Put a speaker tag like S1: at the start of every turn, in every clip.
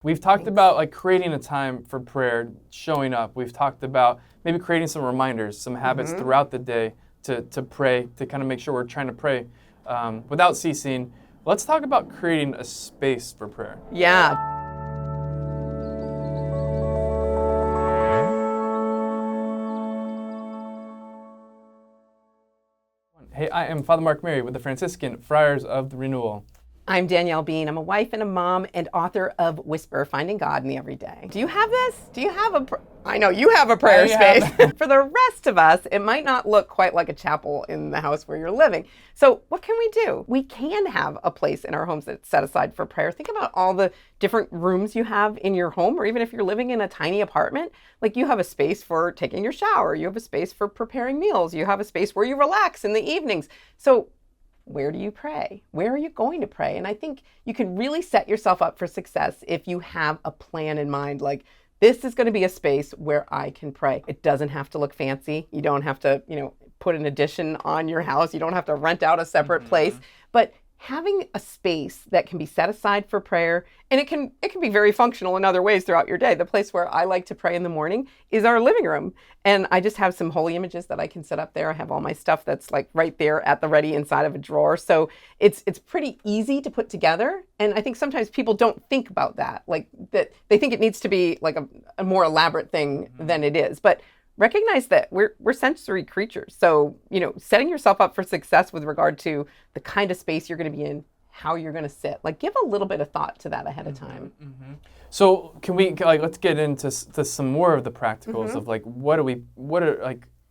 S1: We've talked about like creating a time for prayer, showing up. We've talked about maybe creating some reminders, some habits throughout the day to pray, to kind of make sure we're trying to pray without ceasing. Let's talk about creating a space for prayer.
S2: Yeah.
S1: Hey, I am Father Mark Mary with the Franciscan Friars of the Renewal.
S2: I'm Danielle Bean. I'm a wife and a mom and author of Whisper, Finding God in the Everyday. Do you have this? Do you have I know you have a prayer space. For the rest of us, it might not look quite like a chapel in the house where you're living. So what can we do? We can have a place in our homes that's set aside for prayer. Think about all the different rooms you have in your home, or even if you're living in a tiny apartment, like you have a space for taking your shower, you have a space for preparing meals, you have a space where you relax in the evenings. So where do you pray? Where are you going to pray? And I think you can really set yourself up for success if you have a plan in mind, like this is going to be a space where I can pray. It doesn't have to look fancy. You don't have to, put an addition on your house. You don't have to rent out a separate place, but having a space that can be set aside for prayer, and it can be very functional in other ways throughout your day. The place where I like to pray in the morning is our living room. And I just have some holy images that I can set up there. I have all my stuff that's like right there at the ready inside of a drawer. So it's pretty easy to put together. And I think sometimes people don't think about that, like that they think it needs to be like a more elaborate thing than it is. But recognize that we're sensory creatures. So, setting yourself up for success with regard to the kind of space you're going to be in, how you're going to sit, like give a little bit of thought to that ahead of time.
S1: So can we let's get into some more of the practicals of like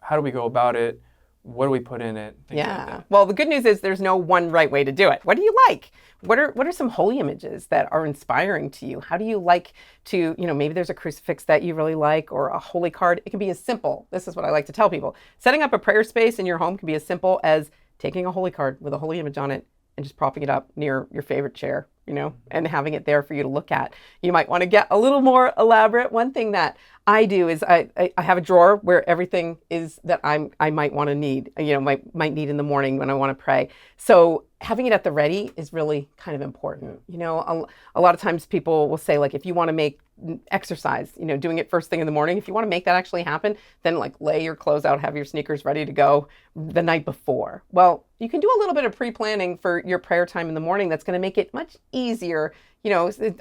S1: how do we go about it? What do we put in it?
S2: Yeah. Well, the good news is there's no one right way to do it. What do you like? What are some holy images that are inspiring to you? How do you like to, maybe there's a crucifix that you really like or a holy card. It can be as simple. This is what I like to tell people. Setting up a prayer space in your home can be as simple as taking a holy card with a holy image on it and just propping it up near your favorite chair, and having it there for you to look at. You might want to get a little more elaborate. One thing that I do is I have a drawer where everything is that I might want to need, might need in the morning when I want to pray. So having it at the ready is really kind of important. A lot of times people will say, like, if you want to make exercise, doing it first thing in the morning, if you want to make that actually happen, then like lay your clothes out, have your sneakers ready to go the night before. Well, you can do a little bit of pre-planning for your prayer time in the morning. That's going to make it much easier.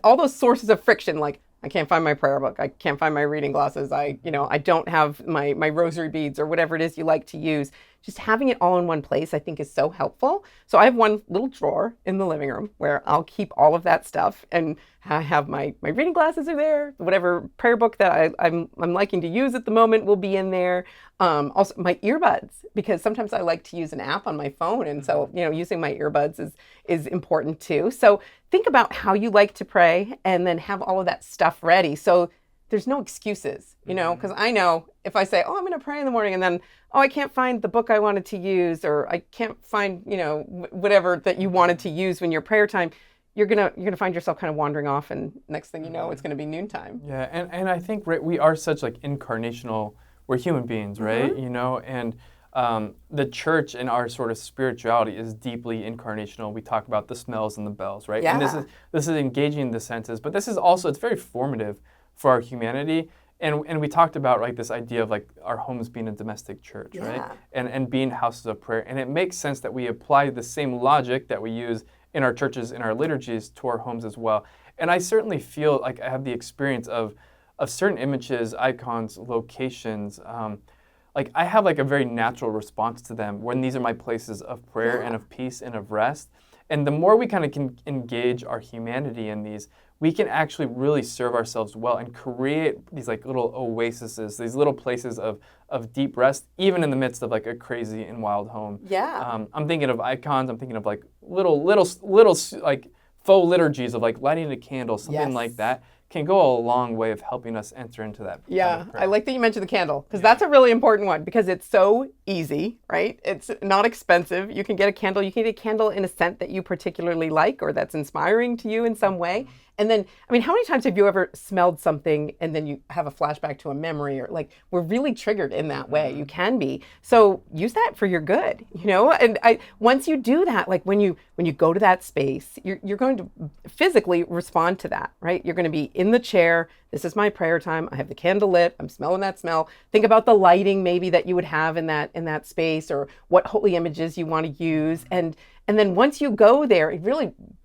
S2: All those sources of friction, like I can't find my prayer book, I can't find my reading glasses, I don't have my rosary beads or whatever it is you like to use. Just having it all in one place, I think, is so helpful. So I have one little drawer in the living room where I'll keep all of that stuff, and I have my reading glasses are there. Whatever prayer book that I'm liking to use at the moment will be in there. Also my earbuds, because sometimes I like to use an app on my phone, and so using my earbuds is important too. So think about how you like to pray, and then have all of that stuff ready. So there's no excuses, because I know if I say, I'm going to pray in the morning, and then, I can't find the book I wanted to use, or I can't find, whatever that you wanted to use when your prayer time, you're gonna find yourself kind of wandering off, and next thing you know, it's going to be noontime.
S1: Yeah, and I think we are such like incarnational. We're human beings, right? And the church in our sort of spirituality is deeply incarnational. We talk about the smells and the bells, right?
S2: Yeah.
S1: And this is engaging the senses, but this is also, it's very formative for our humanity. And we talked about this idea of like our homes being a domestic church, right? And being houses of prayer. And it makes sense that we apply the same logic that we use in our churches, in our liturgies, to our homes as well. And I certainly feel like I have the experience of certain images, icons, locations. Like I have like a very natural response to them when these are my places of prayer and of peace and of rest. And the more we kind of can engage our humanity in these, we can actually really serve ourselves well and create these like little oases, these little places of deep rest, even in the midst of like a crazy and wild home.
S2: Yeah.
S1: I'm thinking of icons. I'm thinking of like little like faux liturgies of like lighting a candle, something like that can go a long way of helping us enter into that.
S2: Yeah, I like that you mentioned the candle, because that's a really important one, because it's so easy, right? It's not expensive. You can get a candle. You can get a candle in a scent that you particularly like or that's inspiring to you in some way. And then, I mean, how many times have you ever smelled something and then you have a flashback to a memory, or like we're really triggered in that way? You can be. So use that for your good, And once you do that, like when you go to that space, you're going to physically respond to that, right? You're going to be in the chair. This is my prayer time. I have the candle lit. I'm smelling that smell. Think about the lighting maybe that you would have in that space, or what holy images you want to use. And then once you go there,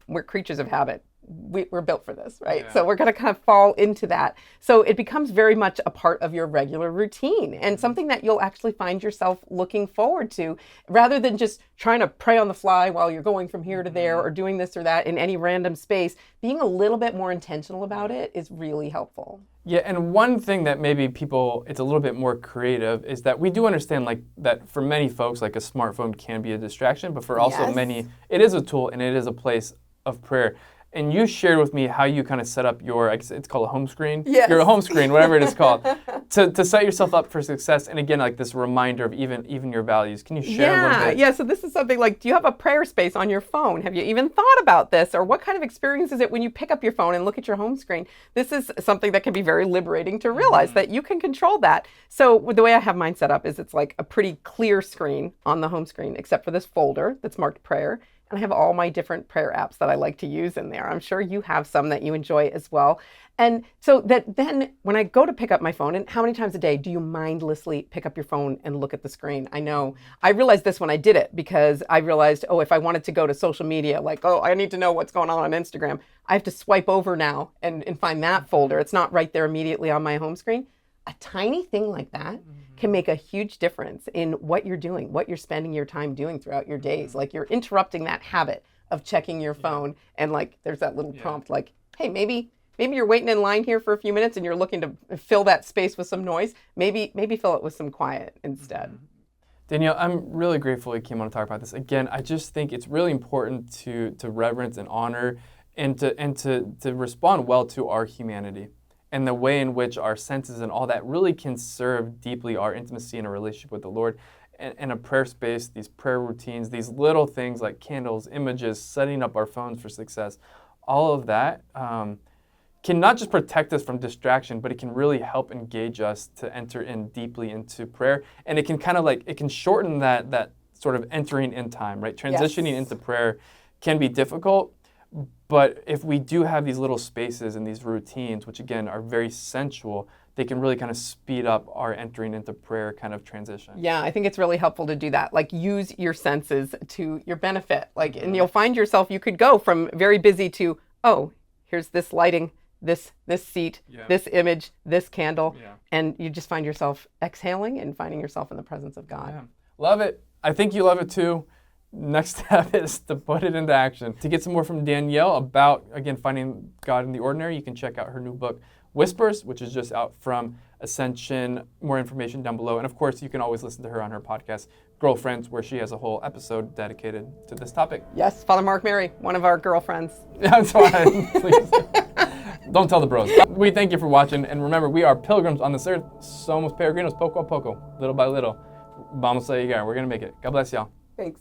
S2: we're creatures of habit. We're built for this, right? Yeah. So we're going to kind of fall into that. So it becomes very much a part of your regular routine, and something that you'll actually find yourself looking forward to, rather than just trying to pray on the fly while you're going from here to there or doing this or that in any random space. Being a little bit more intentional about it is really helpful.
S1: Yeah, and one thing that maybe it's a little bit more creative, is that we do understand like that for many folks, like a smartphone can be a distraction, but for also many, it is a tool and it is a place of prayer. And you shared with me how you kind of set up it's called a home screen?
S2: Yes.
S1: Your home screen, whatever it is called, to set yourself up for success. And again, like this reminder of even your values. Can you share a little bit?
S2: Yeah, so this is something like, do you have a prayer space on your phone? Have you even thought about this? Or what kind of experience is it when you pick up your phone and look at your home screen? This is something that can be very liberating to realize that you can control that. So the way I have mine set up is it's like a pretty clear screen on the home screen, except for this folder that's marked prayer. And I have all my different prayer apps that I like to use in there. I'm sure you have some that you enjoy as well. And so that then when I go to pick up my phone, and how many times a day do you mindlessly pick up your phone and look at the screen? I know. I realized this when I did it, because I realized, if I wanted to go to social media, like, I need to know what's going on Instagram, I have to swipe over now and find that folder. It's not right there immediately on my home screen. A tiny thing like that can make a huge difference in what you're doing, what you're spending your time doing throughout your days. Like, you're interrupting that habit of checking your phone, and like there's that little prompt like, hey, maybe you're waiting in line here for a few minutes and you're looking to fill that space with some noise. Maybe fill it with some quiet instead.
S1: Danielle, I'm really grateful you came on to talk about this. Again, I just think it's really important to reverence and honor and to respond well to our humanity, and the way in which our senses and all that really can serve deeply our intimacy and a relationship with the Lord. And a prayer space, these prayer routines, these little things like candles, images, setting up our phones for success, all of that can not just protect us from distraction, but it can really help engage us to enter in deeply into prayer. And it can kind of it can shorten that sort of entering in time, right? Transitioning into prayer can be difficult. But if we do have these little spaces and these routines, which again are very sensual, they can really kind of speed up our entering into prayer kind of transition.
S2: Yeah, I think it's really helpful to do that. Like, use your senses to your benefit. Like, and you'll find yourself, you could go from very busy to, here's this lighting, this seat, this image, this candle, and you just find yourself exhaling and finding yourself in the presence of God.
S1: Yeah. Love it. I think you love it too. Next step is to put it into action. To get some more from Danielle about, again, finding God in the ordinary, you can check out her new book, Whispers, which is just out from Ascension. More information down below. And of course, you can always listen to her on her podcast, Girlfriends, where she has a whole episode dedicated to this topic.
S2: Yes, Father Mark Mary, one of our girlfriends.
S1: That's fine. Please. Don't tell the bros. We thank you for watching. And remember, we are pilgrims on this earth. Somos peregrinos poco a poco, little by little. Vamos a llegar. We're going to make it. God bless y'all.
S2: Thanks.